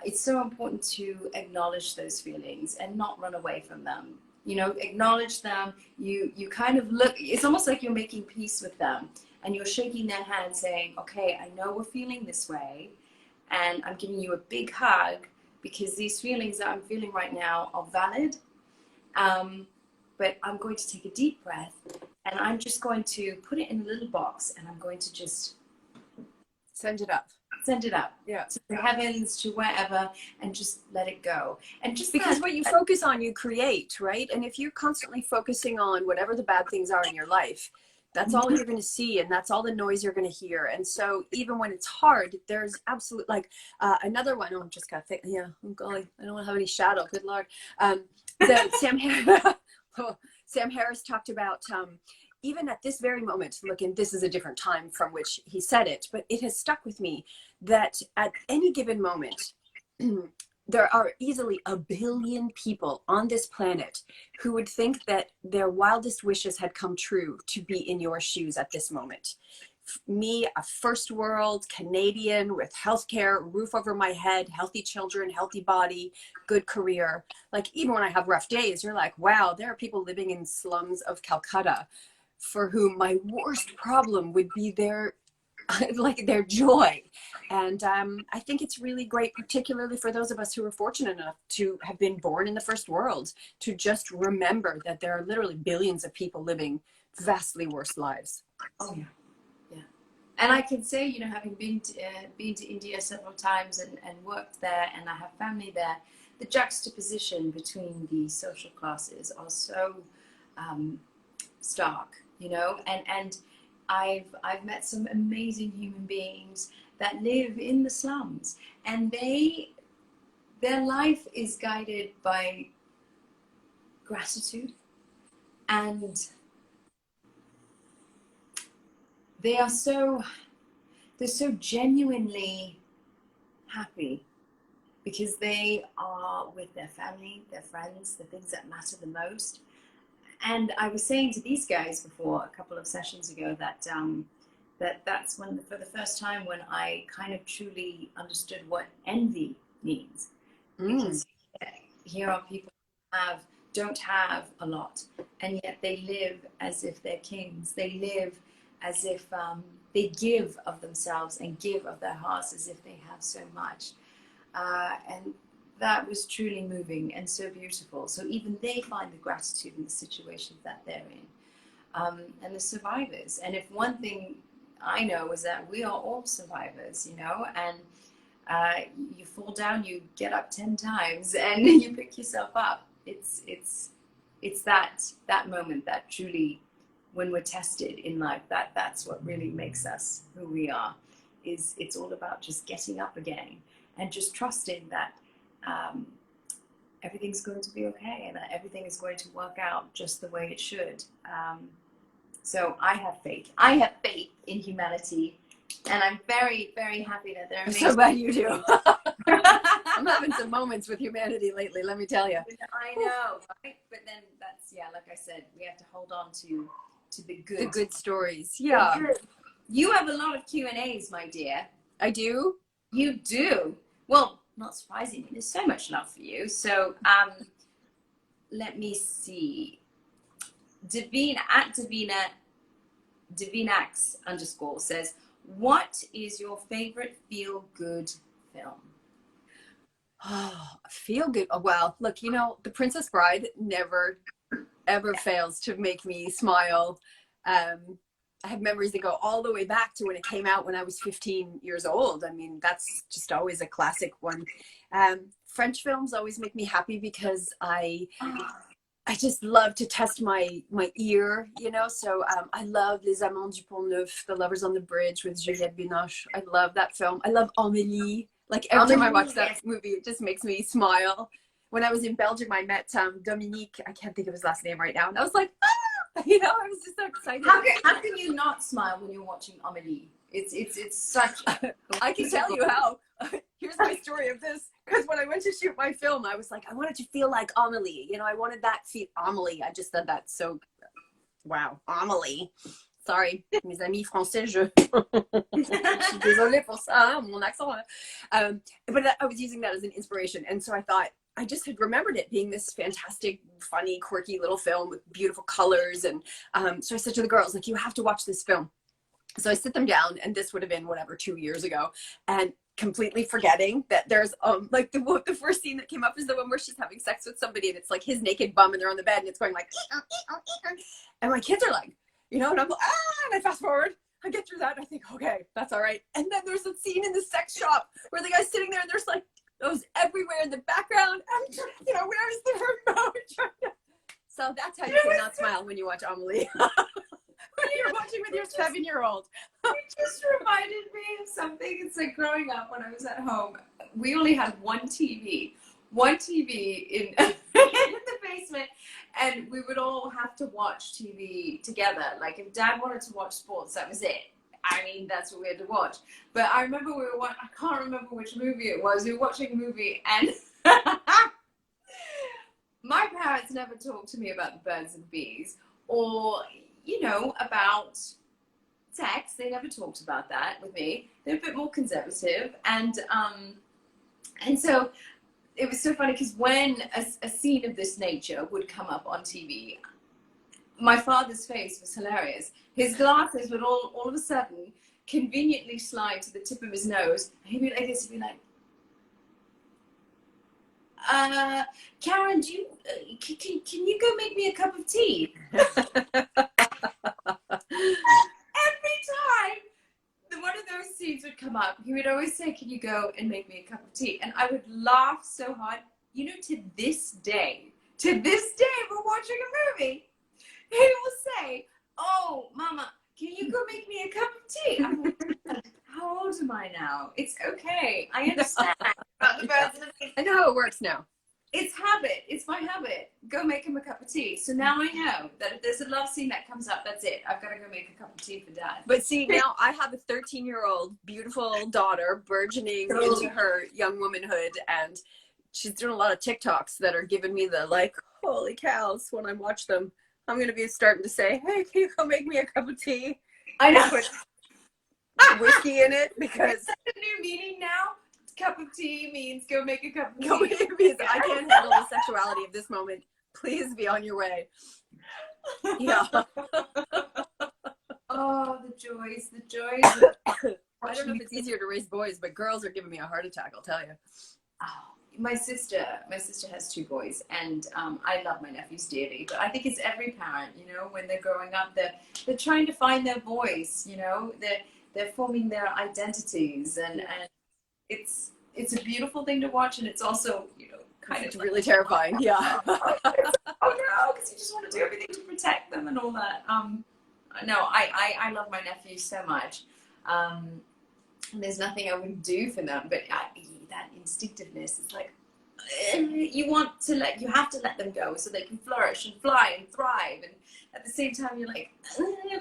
it's so important to acknowledge those feelings and not run away from them. You know, acknowledge them. You kind of look, it's almost like you're making peace with them, and you're shaking their hand saying, okay, I know we're feeling this way, and I'm giving you a big hug because these feelings that I'm feeling right now are valid. But I'm going to take a deep breath, and I'm just going to put it in a little box, and I'm going to just send it up. Yeah, to the heavens, to wherever, and just let it go. And just because what you focus on, you create, right? And if you're constantly focusing on whatever the bad things are in your life, that's all you're going to see, and that's all the noise you're going to hear. And so even when it's hard, there's absolute, like another one. Oh, I'm just got to think. Yeah, oh golly, I don't want to have any shadow. Good Lord. Sam Harris talked about even at this very moment, look, and this is a different time from which he said it, but it has stuck with me that at any given moment, there are easily 1 billion people on this planet who would think that their wildest wishes had come true to be in your shoes at this moment. Me, a first world Canadian with healthcare, roof over my head, healthy children, healthy body, good career. Like, even when I have rough days, you're like, wow, there are people living in slums of Calcutta for whom my worst problem would be their like their joy. And I think it's really great, particularly for those of us who are fortunate enough to have been born in the first world, to just remember that there are literally billions of people living vastly worse lives. Oh yeah, yeah. And I can say, you know, having been to India several times and worked there, and I have family there, the juxtaposition between the social classes are so stark, you know, and I've met some amazing human beings, that live in the slums, and their life is guided by gratitude, and they're so genuinely happy because they are with their family, their friends, the things that matter the most. And I was saying to these guys before, a couple of sessions ago, that that's when, for the first time, when I kind of truly understood what envy means. Because here are people who don't have a lot, and yet they live as if they're kings. They live as if they give of themselves and give of their hearts as if they have so much. And that was truly moving and so beautiful. So even they find the gratitude in the situations that they're in, and the survivors. And if one thing I know is that we are all survivors, you know, and you fall down, you get up 10 times, and you pick yourself up. It's that moment that truly, when we're tested in life, that's what really makes us who we are. It's all about just getting up again and just trusting that everything's going to be okay, and that everything is going to work out just the way it should. So I have faith. I have faith in humanity, and I'm very, very happy that there are. I'm so glad you do. I'm having some moments with humanity lately, let me tell you. I know, right? But then that's, yeah, like I said, we have to hold on to the good. The good stories, yeah. You have a lot of Q&As, my dear. I do? You do. Well, not surprisingly, there's so much love for you. So let me see. Davinax _ says, what is your favorite feel-good film? Oh, feel good. Oh, well, look, you know, The Princess Bride never, ever fails to make me smile. I have memories that go all the way back to when it came out when I was 15 years old. I mean, that's just always a classic one. French films always make me happy because I just love to test my ear, you know. So I love Les Amants du Pont Neuf, The Lovers on the Bridge with Juliette Binoche. I love that film. I love Amélie. Like every time I watch that movie, it just makes me smile. When I was in Belgium, I met Dominique. I can't think of his last name right now, and I was like, ah! You know, I was just so excited. How can you not smile when you're watching Amélie? It's such. I can tell you how. Here's my story of this. Because when I went to shoot my film, I was like, I wanted to feel like Amélie. You know, I wanted that feel. Amélie. I just said that so. Wow, Amélie. Sorry, mes amis français, je suis désolée pour ça, mon accent. But I was using that as an inspiration. And so I thought, I just had remembered it being this fantastic, funny, quirky little film with beautiful colors. And so I said to the girls, like, you have to watch this film. So I sit them down, and this would have been, whatever, 2 years ago. And completely forgetting that there's like the first scene that came up is the one where she's having sex with somebody, and it's like his naked bum, and they're on the bed, and it's going like, and my kids are like, you know, and I'm like, and I fast forward, I get through that, and I think, okay, that's all right. And then there's a scene in the sex shop where the guy's sitting there, and there's like those everywhere in the background, and you know, where's the remote? So that's how you cannot smile when you watch Amélie. When you're watching with your 7-year-old. It just reminded me of something. It's like growing up when I was at home, we only had one TV in the basement, and we would all have to watch TV together. Like if Dad wanted to watch sports, that was it. I mean, that's what we had to watch. But I remember I can't remember which movie it was. We were watching a movie, and my parents never talked to me about the birds and bees, or you know, about sex. They never talked about that with me. They're a bit more conservative, and so it was so funny because when a scene of this nature would come up on TV, my father's face was hilarious. His glasses would all of a sudden conveniently slide to the tip of his nose. He'd be like this. He'd be like, Karen, can you go make me a cup of tea? Every time one of those scenes would come up, he would always say, can you go and make me a cup of tea? And I would laugh so hard. You know, to this day, we're watching a movie, he will say, oh, Mama, can you go make me a cup of tea? I'm like, how old am I now? It's okay. I understand about the birds and the bees. I know how it works now. It's habit. It's my habit. Go make him a cup of tea. So now I know that if there's a love scene that comes up, that's it. I've got to go make a cup of tea for Dad. But see, now I have a 13-year-old beautiful daughter burgeoning into her young womanhood, and she's doing a lot of TikToks that are giving me the like, holy cows, when I watch them. I'm going to be starting to say, hey, can you go make me a cup of tea? I know. Put whiskey in it, because Is that a new meaning now? Cup of tea means go make a cup of tea. I can't handle the sexuality of this moment. Please be on your way. Yeah. Oh, the joys, the joys. I don't know if it's easier to raise boys, but girls are giving me a heart attack, I'll tell you. Oh, my sister has 2 boys, and I love my nephews dearly. But I think it's every parent, you know, when they're growing up, they're trying to find their voice. You know, they're forming their identities, and it's a beautiful thing to watch, and it's also, you know, kind of really terrifying. Yeah. Oh no, because you just want to do everything to protect them and all that. No, I love my nephews so much. And there's nothing I would do for them, but that instinctiveness is like, you have to let them go so they can flourish and fly and thrive. And at the same time, you're like,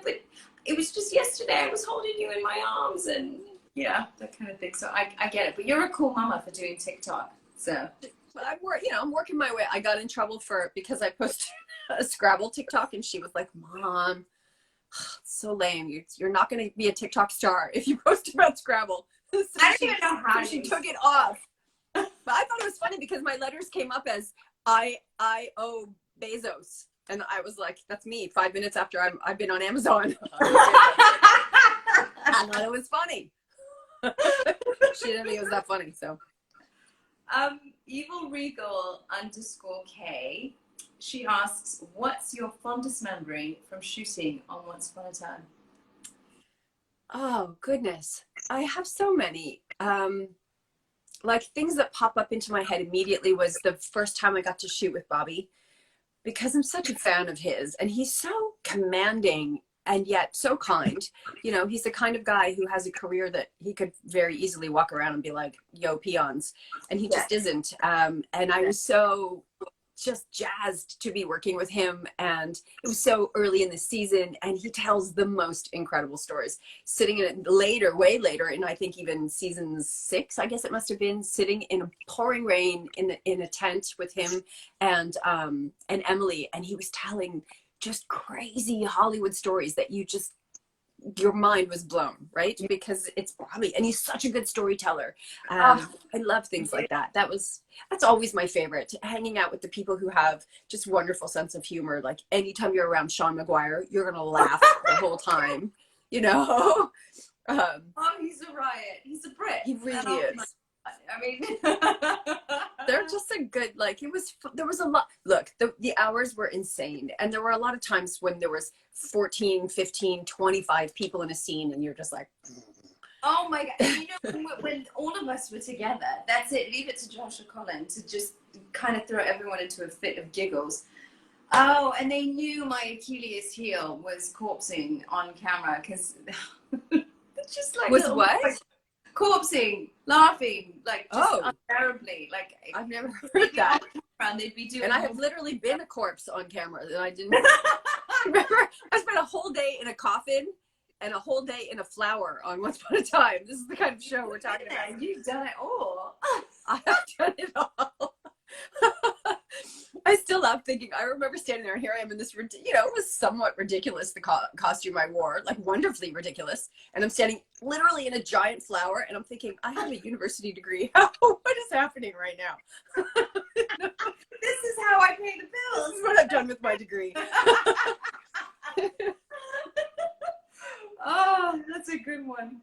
but it was just yesterday I was holding you in my arms, and yeah, that kind of thing. So I get it. But you're a cool mama for doing TikTok. So I'm working my way. I got in trouble because I posted a Scrabble TikTok, and she was like, Mom, it's so lame. You're not going to be a TikTok star if you post about Scrabble. So I don't even know how she took it off. But I thought it was funny because my letters came up as I-O Bezos. And I was like, that's me 5 minutes after I've been on Amazon. I thought it was funny. She didn't think it was that funny, so. Evil Regal _K. She asks, what's your fondest memory from shooting on Once Upon a Time? Oh, goodness. I have so many. Like, things that pop up into my head immediately was the first time I got to shoot with Bobby, because I'm such a fan of his, and he's so commanding and yet so kind. You know, he's the kind of guy who has a career that he could very easily walk around and be like, yo, peons. And he just isn't. And I was so just jazzed to be working with him, and it was so early in the season, and he tells the most incredible stories. Sitting in it way later, and I think even season 6, I guess it must have been, sitting in a pouring rain in a tent with him and Emily, and he was telling just crazy Hollywood stories that your mind was blown, right? Because it's Bobby, and he's such a good storyteller. I love things like that. That's always my favorite, hanging out with the people who have just wonderful sense of humor. Like, anytime you're around Sean McGuire, you're gonna laugh the whole time, you know. He's a riot. He's a Brit. He really is. I mean, they're just a good, like, there was a lot. Look, the hours were insane, and there were a lot of times when there was 14, 15, 25 people in a scene, and you're just like, oh my God. You know, when all of us were together, that's it. Leave it to Josh or Colin to just kind of throw everyone into a fit of giggles. Oh, and they knew my Achilles heel was corpsing on camera, because it's just like was what? Corpsing, laughing, like just unbearably. Like, I've never heard that. And they'd be doing, and I have literally been a corpse on camera, and I didn't remember. I spent a whole day in a coffin and a whole day in a flower on Once Upon a Time. This is the kind of show we're talking about. You've done it all. I have done it all. I still love thinking, I remember standing there, and here I am in this, it was somewhat ridiculous, the costume I wore, like wonderfully ridiculous. And I'm standing literally in a giant flower, and I'm thinking, I have a university degree. What is happening right now? This is how I pay the bills. This is what I've done with my degree. Oh, that's a good one.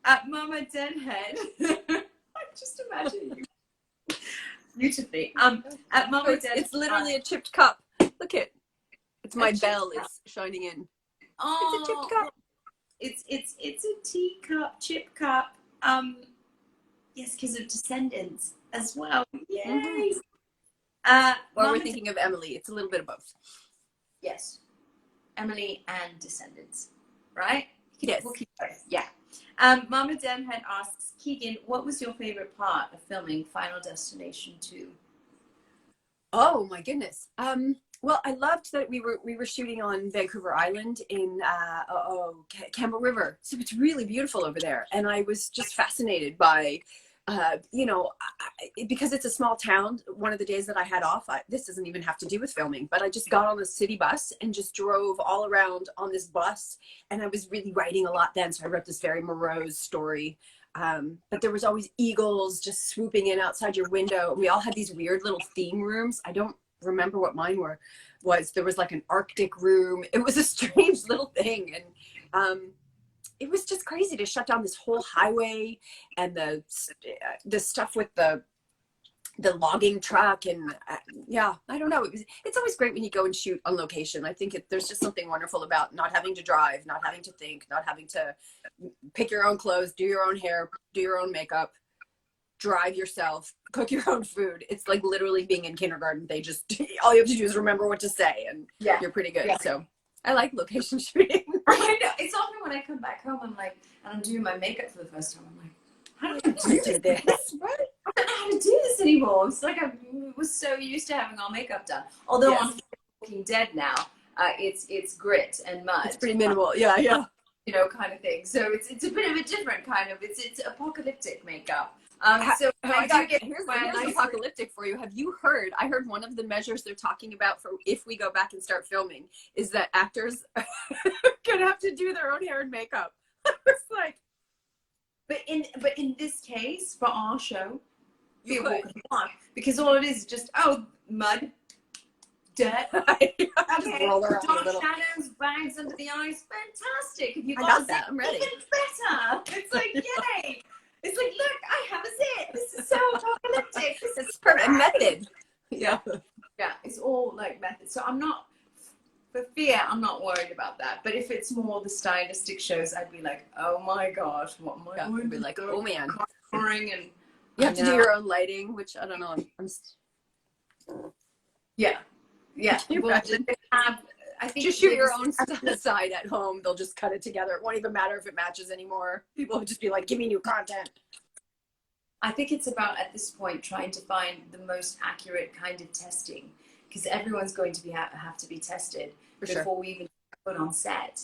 At Mama Denhead, just imagine you beautifully. At Mama Denhead, it's literally a chipped cup. Look it. It's my bell is shining in. Oh, it's a chipped cup. It's a teacup, chip cup. Yes, because of Descendants as well. Yay. Or we're thinking of Emily. It's a little bit of both. Yes. Emily and Descendants, right? Yes. We'll keep going. Yeah. Mama Demhead asks, Keegan, what was your favorite part of filming Final Destination 2? Oh my goodness. Well, I loved that we were shooting on Vancouver Island in Campbell River, so it's really beautiful over there, and I was just fascinated by, because it's a small town. One of the days that I had off, this doesn't even have to do with filming, but I just got on the city bus and just drove all around on this bus, and I was really writing a lot then, so I wrote this very morose story. But there was always eagles just swooping in outside your window. And we all had these weird little theme rooms. I don't remember what mine was. There was like an Arctic room. It was a strange little thing. And it was just crazy to shut down this whole highway and the stuff with the logging truck. And yeah, I don't know. It's always great when you go and shoot on location. I think there's just something wonderful about not having to drive, not having to think, not having to pick your own clothes, do your own hair, do your own makeup, drive yourself, cook your own food. It's like literally being in kindergarten. They just, all you have to do is remember what to say and you're pretty good. Yeah. So I like location shooting. I know. It's often when I come back home, I'm like, and I'm doing my makeup for the first time, I'm like, how do I do this? Right? I don't know how to do this anymore. It's like I was so used to having our makeup done. Although on Walking Dead now, it's grit and mud. It's pretty minimal. Yeah. You know, kind of thing. So it's a bit of a different kind of, it's apocalyptic makeup. Here's apocalyptic for you. Have you heard? I heard one of the measures they're talking about for if we go back and start filming is that actors gonna have to do their own hair and makeup. It's like, but in this case for our show, you could, because all it is just mud, dirt, just roll around dark shadows, bags under the eyes. Fantastic! If you got that, I'm ready. Even better. It's like yay. It's like, look, I have a zit. This is so apocalyptic. This is perfect method. Yeah, it's all like method. So I'm not, for fear, I'm not worried about that. But if it's more the stylistic shows, I'd be like, oh my gosh, what am I going to be like? Oh man, coloring and you have to do your own lighting, which I don't know. Yeah. Well, I think just shoot your own stuff aside at home. They'll just cut it together. It won't even matter if it matches anymore. People will just be like, give me new content. I think it's about, at this point, trying to find the most accurate kind of testing, because everyone's going to have to be tested before we even put on set.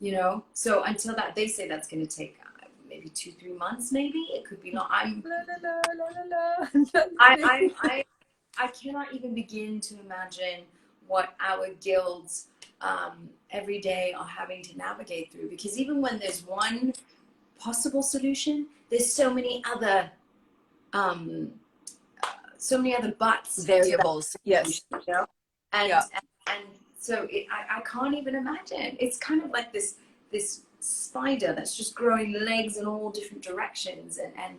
You know, so until that, they say that's going to take maybe 2-3 months, maybe. It could be not. I cannot even begin to imagine what our guilds every day are having to navigate through, because even when there's one possible solution, there's so many other buts, variables. Yes, you know? And so I can't even imagine. It's kind of like this spider that's just growing legs in all different directions, and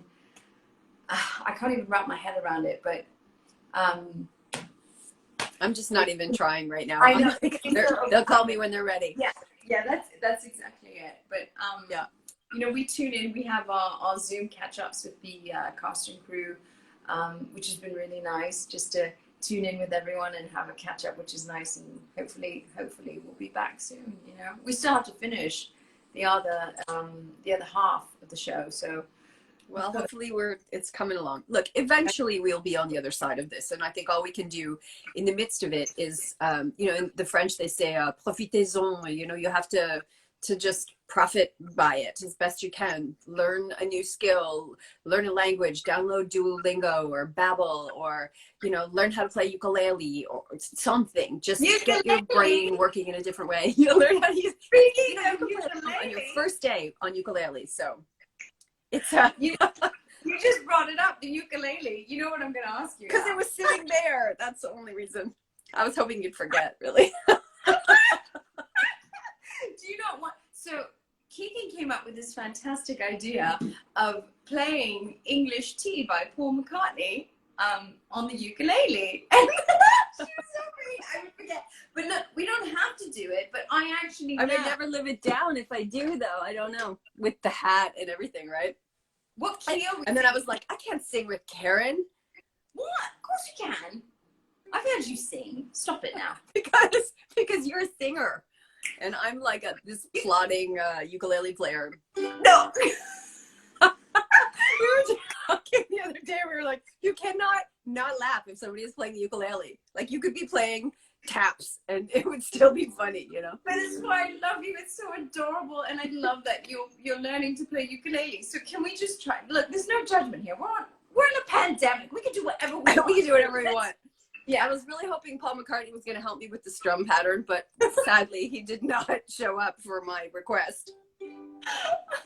I can't even wrap my head around it, but I'm just not even trying right now. I know. They'll call me when they're ready. Yeah, that's exactly it. But you know, we tune in. We have our Zoom catch-ups with the cast and crew, which has been really nice, just to tune in with everyone and have a catch-up, which is nice. And hopefully we'll be back soon. You know, we still have to finish the other half of the show, so. Well, hopefully it's coming along. Look, eventually we'll be on the other side of this. And I think all we can do in the midst of it is, you know, in the French, they say, profitez-en, you know, you have to just profit by it as best you can. Learn a new skill, learn a language, download Duolingo or Babbel, or, you know, learn how to play ukulele or something. Just get your brain working in a different way. You learn how to use on your first day on ukulele. So. It's you just brought it up, the ukulele. You know what I'm going to ask you? Because it was sitting there. That's the only reason. I was hoping you'd forget, really. Do you not want... So Keegan came up with this fantastic idea of playing English Tea by Paul McCartney on the ukulele. And she was so great. I would forget. But look, we don't have to do it, but I actually I would never live it down if I do, though. I don't know. With the hat and everything, right? What key? And then I was like, I can't sing with Karen. What? Of course you can. I've heard you sing. Stop it now. Because you're a singer. and I'm like this plodding ukulele player. No. We were talking the other day. We were like, you cannot not laugh if somebody is playing the ukulele. Like, you could be playing taps and it would still be funny, you know. But it's why I love you. It's so adorable, and I love that you're learning to play ukulele. So can we just try? Look, there's no judgment here. We're in a pandemic. We can do whatever we want. We can do whatever we want. Yeah, I was really hoping Paul McCartney was going to help me with the strum pattern, but sadly he did not show up for my request.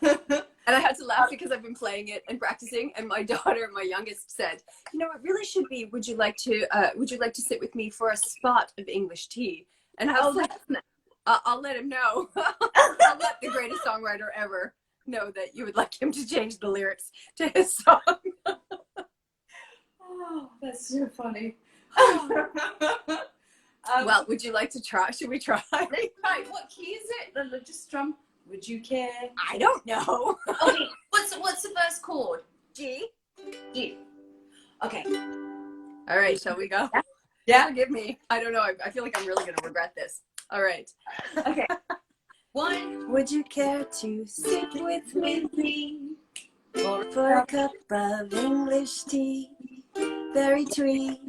And I had to laugh because I've been playing it and practicing, and my daughter, my youngest, said, you know, it really should be, would you like to sit with me for a spot of English tea? And I was like, I'll let him know. I'll let the greatest songwriter ever know that you would like him to change the lyrics to his song. Oh, that's so funny. Well, would you like to try? Should we try? Right. What key is it? Just strum. Would you care? I don't know. Okay. What's the first chord? G. G. Okay. All right. Shall we go? Yeah. Forgive me. I don't know. I feel like I'm really going to regret this. All right. Okay. One. Would you care to sit with me for a cup of English tea? Very twee,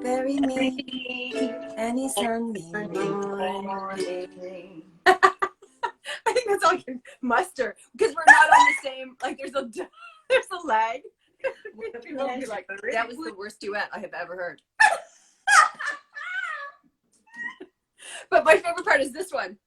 very me, any Sunday morning. I think that's all I can muster because we're not on the same. Like, there's a lag. People will be like, that was the worst duet I have ever heard. But my favorite part is this one.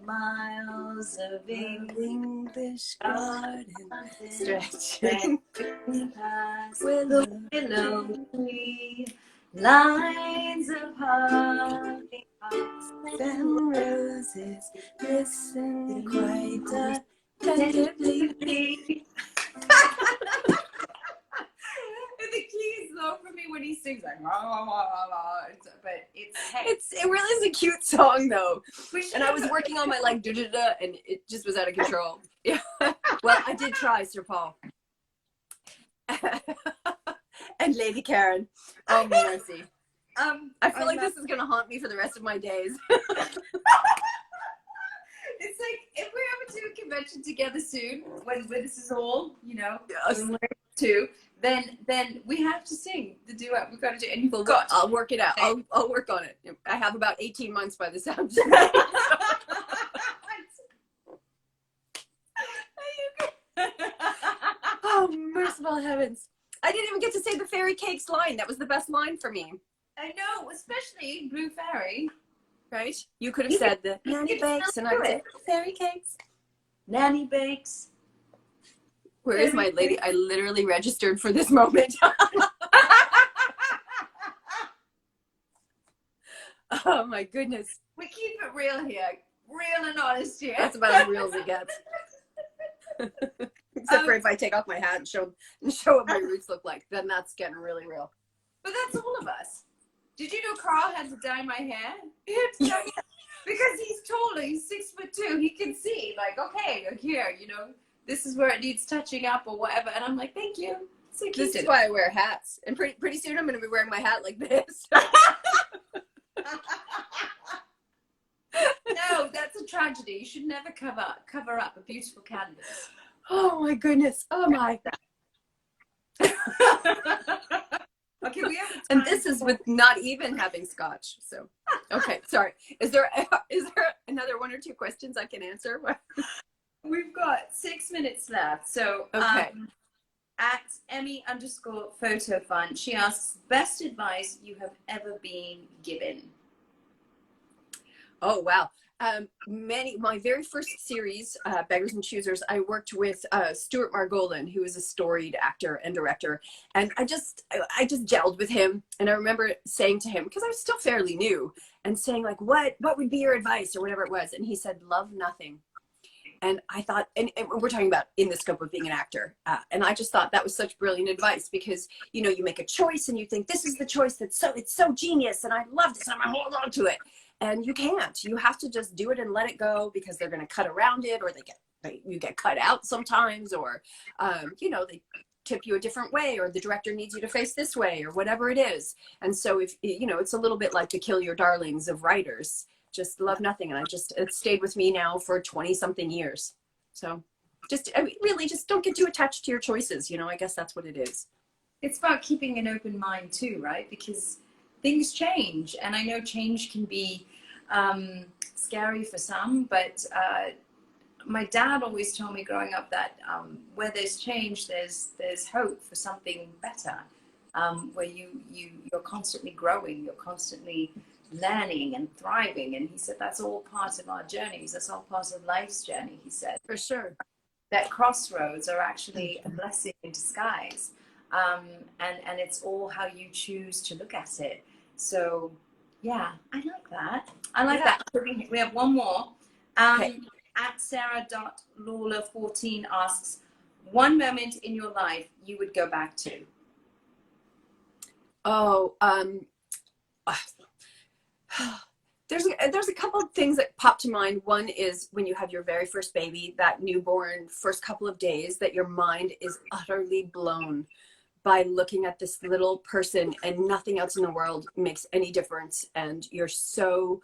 Miles of English garden stretching past with a willow tree, lines of holly and roses listen quite attentively. The key is low for me when he sings like, but It really is a cute song though. And I was working on my like da-da-da, and it just was out of control. Yeah. Well, I did try, Sir Paul. And Lady Karen. Oh mercy. I feel like this is gonna haunt me for the rest of my days. It's like if we ever do a convention together soon, when this is all, you know, Yes. when we're to, then we have to sing the duet. We've got to do, and you've got. I'll work it out. I'll work on it. I have about 18 months by the sound. Oh, merciful heavens. I didn't even get to say the fairy cakes line. That was the best line for me. I know, especially Blue Fairy. Right? You could have said the nanny bakes, and I would say fairy cakes. Nanny bakes. Where is my lady? I literally registered for this moment. Oh my goodness. We keep it real here. Real and honest here. That's about as real as it gets. Except for if I take off my hat and show what my roots look like, then that's getting really real. But that's all of us. Did you know Carl had to dye my hair? He had to dye because he's taller. He's 6'2". He can see, like, okay, like here, you know, this is where it needs touching up or whatever. And I'm like, thank you. So This is why I wear hats. And pretty soon I'm going to be wearing my hat like this. No, that's a tragedy. You should never cover up a beautiful canvas. Oh my goodness. Oh my. Okay, we have. And this is with not even having scotch. So, okay, sorry. Is there another one or two questions I can answer? We've got 6 minutes left. So, okay. At Emmy_photo_fun, she asks, best advice you have ever been given. Oh wow. My very first series, Beggars and Choosers, I worked with Stuart Margolin, who is a storied actor and director, and I just gelled with him. And I remember saying to him, because I was still fairly new, and saying like, what would be your advice or whatever it was, and he said, love nothing. And I thought, and we're talking about in the scope of being an actor, and I just thought that was such brilliant advice, because you make a choice and you think this is the choice it's so genius and I love this and I'm gonna hold on to it. And you can't. You have to just do it and let it go, because they're going to cut around it, or you get cut out sometimes, or you know, they tip you a different way, or the director needs you to face this way, or whatever it is. And so, if you know, it's a little bit like the kill your darlings of writers, just love nothing. And it stayed with me now for 20 something years. So I mean, really just don't get too attached to your choices. You know, I guess that's what it is. It's about keeping an open mind too, right? Because things change, and I know change can be scary for some, but my dad always told me growing up that where there's change, there's hope for something better, where you're constantly growing, you're constantly learning and thriving. And he said that's all part of our journeys, that's all part of life's journey. He said, For sure. that crossroads are actually a blessing in disguise. And it's all how you choose to look at it. So yeah, I like that. I like that. We have one more. Okay. At Sarah.Lawler14 asks, one moment in your life you would go back to. Oh, there's a couple of things that pop to mind. One is when you have your very first baby, that newborn first couple of days, that your mind is utterly blown by looking at this little person, and nothing else in the world makes any difference. And you're so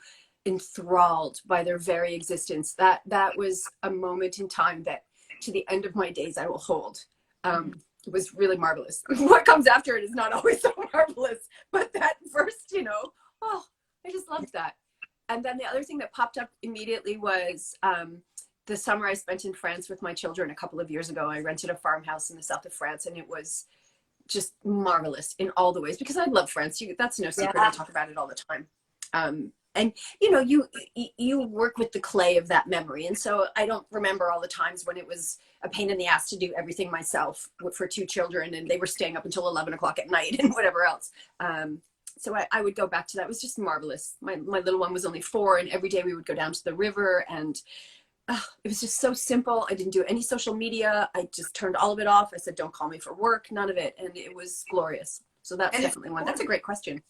enthralled by their very existence. That was a moment in time that to the end of my days I will hold. It was really marvelous. What comes after it is not always so marvelous, but that first, you know, oh, I just loved that. And then the other thing that popped up immediately was the summer I spent in France with my children a couple of years ago. I rented a farmhouse in the south of France, and it was just marvelous in all the ways, because I love France. That's no secret. I talk about it all the time. And you know, you work with the clay of that memory. And so I don't remember all the times when it was a pain in the ass to do everything myself for two children, and they were staying up until 11 o'clock at night and whatever else. So I would go back to that. It was just marvelous. My little one was only 4, and every day we would go down to the river, and it was just so simple. I didn't do any social media. I just turned all of it off. I said, don't call me for work, none of it. And it was glorious. So that's definitely one. That's a great question.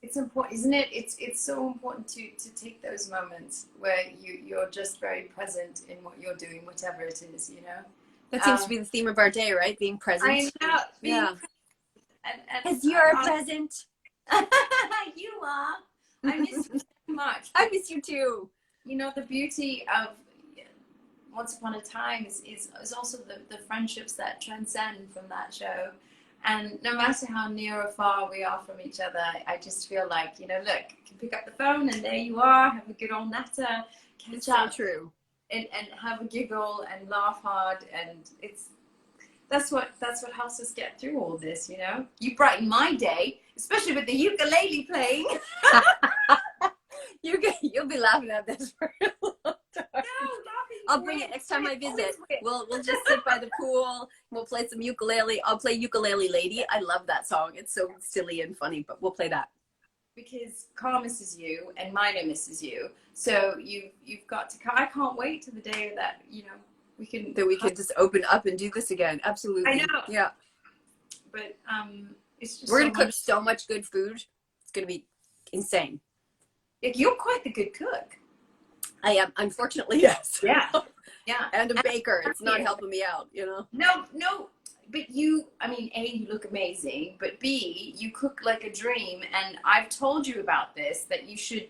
It's important, isn't it? It's so important to take those moments where you're just very present in what you're doing, whatever it is, you know? That seems to be the theme of our day, right? Being present. I know. Yeah. As you're present. You are. I miss you so much. I miss you too. You know, the beauty of Once Upon a Time is also the friendships that transcend from that show. And no matter how near or far we are from each other, I just feel like, you know, look, you can pick up the phone and there you are, have a good old natter, catch up. So true. And have a giggle and laugh hard, and that's what helps us get through all this, you know. You brighten my day, especially with the ukulele playing. You'll be laughing at this for a long time. No, I'll bring it next time I visit. We'll just sit by the pool. We'll play some ukulele. I'll play Ukulele Lady. I love that song. It's so silly and funny, but we'll play that. Because Carl misses you and Mina misses you. So you've got to. I can't wait to the day that, you know, we can just open up and do this again. Absolutely. I know. Yeah. But it's just we're gonna cook so much good food. It's gonna be insane. You're quite the good cook. I am, unfortunately, yes. Yeah. And a baker. It's not helping me out, you know. No. But I mean, A, you look amazing, but B, you cook like a dream. And I've told you about this, that you should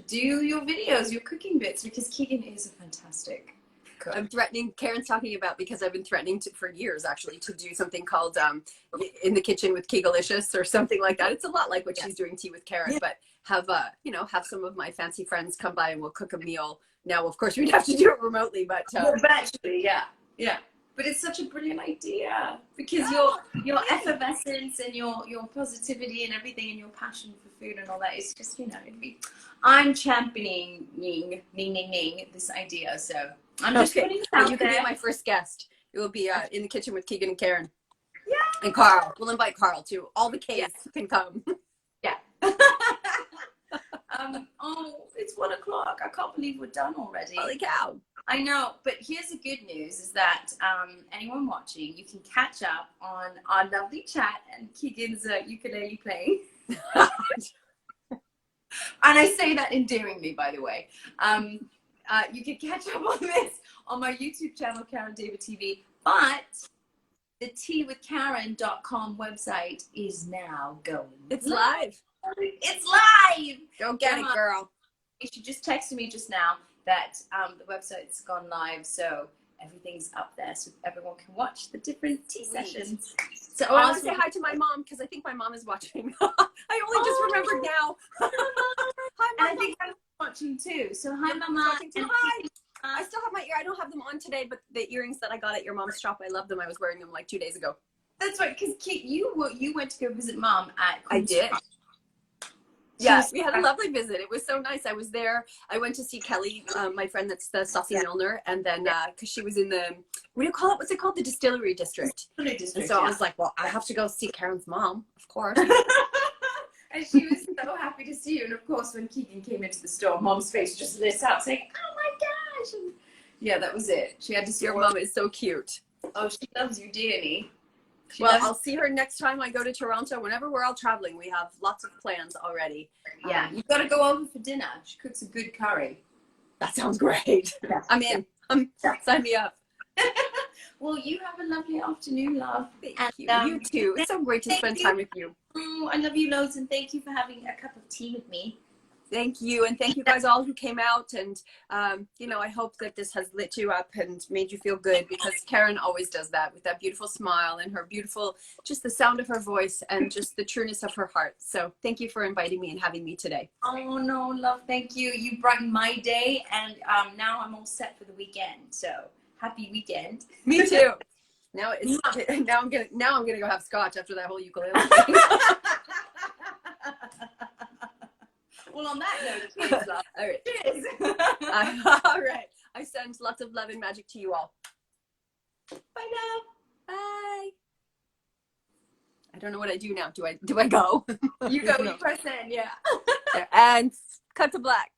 do your videos, your cooking bits, because Keegan is a fantastic cook. I'm threatening, Karen's talking about, because I've been threatening for years actually to do something called In the Kitchen with Keegalicious or something like that. It's a lot like what she's doing tea with Karen, but have some of my fancy friends come by and we'll cook a meal. Now, of course, we'd have to do it remotely, but actually, yeah. But it's such a brilliant idea, because your effervescence and your positivity and everything, and your passion for food and all that is just, you know, I'm championing this idea. So I'm just putting it out you there. can be my first guest. It will be In the Kitchen with Keegan and Karen. Yeah. And Carl. We'll invite Carl too. All the K's can come. Yeah. It's 1 o'clock. I can't believe we're done already. Holy cow. I know, but here's the good news is that anyone watching, you can catch up on our lovely chat and Keegan's ukulele playing. And I say that endearingly, by the way. You can catch up on this on my YouTube channel, Karen David TV. But the teawithkaren.com website is now going. It's live. It's live. Go get it, girl. She just texted me just now that the website's gone live, so everything's up there, so everyone can watch the different tea sessions. So I want to say hi to my mom because I think my mom is watching. I only just remembered now. Hi, Mom. And I think I'm watching too. So hi, Mama. Hi. I still have my ear. I don't have them on today, but the earrings that I got at your mom's shop, I love them. I was wearing them like 2 days ago. That's right, because Kate, you went to go visit Mom at Queen's I did. Park. Yeah, we had a lovely visit. It was so nice. I was there. I went to see Kelly, my friend that's the Saucy Milner, and then because she was in the, what do you call it? What's it called? The Distillery District. And so I was like, well, I have to go see Karen's mom, of course. And she was so happy to see you. And of course, when Keegan came into the store, Mom's face just lit up, saying, "Oh my gosh!" And yeah, that was it. She had to see your mom is so cute. Oh, she loves you dearly. I'll see her next time I go to Toronto. Whenever we're all traveling, we have lots of plans already. Yeah, you've got to go over for dinner. She cooks a good curry. That sounds great. Yeah. I'm in. Sign me up. Well, you have a lovely afternoon, love. Thank you. You too. It's so great to spend time with you. I love you loads, and thank you for having a cup of tea with me. Thank you, and thank you guys all who came out, and I hope that this has lit you up and made you feel good, because Karen always does that with that beautiful smile and her beautiful, just the sound of her voice and just the trueness of her heart. So thank you for inviting me and having me today. Oh no, love, thank you. You brightened my day, and now I'm all set for the weekend. So happy weekend. Me too. Now I'm gonna go have scotch after that whole ukulele thing. Well, on that note, cheers, love. All right. Cheers. All right. I send lots of love and magic to you all. Bye now. Bye. I don't know what I do now. Do I go? You go. You press in. Yeah. And cut to black.